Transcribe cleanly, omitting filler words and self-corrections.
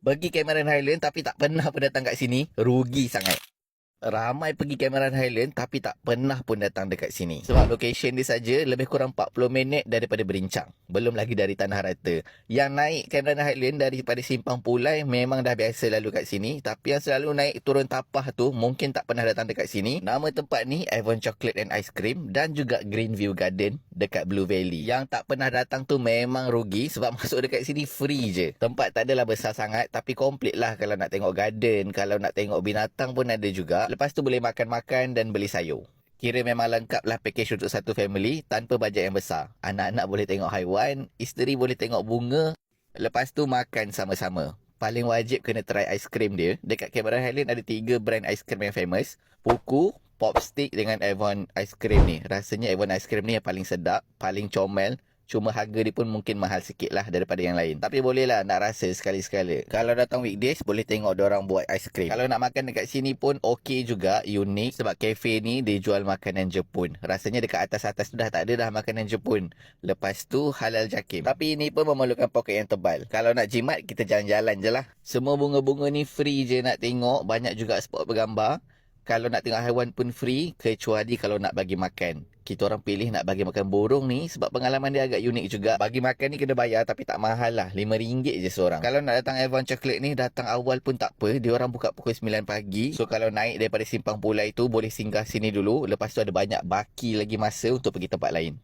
Pergi Cameron Highland tapi tak pernah pun datang kat sini, rugi sangat. Ramai pergi Cameron Highland tapi tak pernah pun datang dekat sini. Sebab location dia saja lebih kurang 40 minit daripada Berincang. Belum lagi dari Tanah Rata. Yang naik Cameron Highland daripada Simpang Pulai memang dah biasa lalu kat sini. Tapi yang selalu naik turun tapah tu mungkin tak pernah datang dekat sini. Nama tempat ni Avon Chocolate and Ice Cream dan juga Greenview Garden dekat Blue Valley. Yang tak pernah datang tu memang rugi sebab masuk dekat sini free je. Tempat tak adalah besar sangat tapi komplit lah kalau nak tengok garden, kalau nak tengok binatang pun ada juga. Lepas tu boleh makan-makan dan beli sayur. Kira memang lengkap lah package untuk satu family tanpa bajet yang besar. Anak-anak boleh tengok haiwan, isteri boleh tengok bunga. Lepas tu makan sama-sama. Paling wajib kena try ice cream dia. Dekat Cameron Highland ada 3 brand ice cream yang famous. Puku, Popstick dengan Avon Ice Cream ni. Rasanya Avon Ice Cream ni yang paling sedap, paling comel. Cuma harga dia pun mungkin mahal sikit lah daripada yang lain. Tapi boleh lah nak rasa sekali-sekala. Kalau datang weekdays, boleh tengok diorang buat ice cream. Kalau nak makan dekat sini pun okey juga, unik. Sebab kafe ni dia jual makanan Jepun. Rasanya dekat atas-atas tu dah tak ada dah makanan Jepun. Lepas tu halal jakim. Tapi ini pun memerlukan poket yang tebal. Kalau nak jimat, kita jalan-jalan je lah. Semua bunga-bunga ni free je nak tengok. Banyak juga spot bergambar. Kalau nak tengok haiwan pun free, kecuali kalau nak bagi makan. Kita orang pilih nak bagi makan burung ni sebab pengalaman dia agak unik juga. Bagi makan ni kena bayar tapi tak mahal lah. RM5 je seorang. Kalau nak datang Avon Chocolate ni, datang awal pun tak apa. Dia orang buka pukul 9 pagi. So kalau naik daripada Simpang Pulai tu, boleh singgah sini dulu. Lepas tu ada banyak baki lagi masa untuk pergi tempat lain.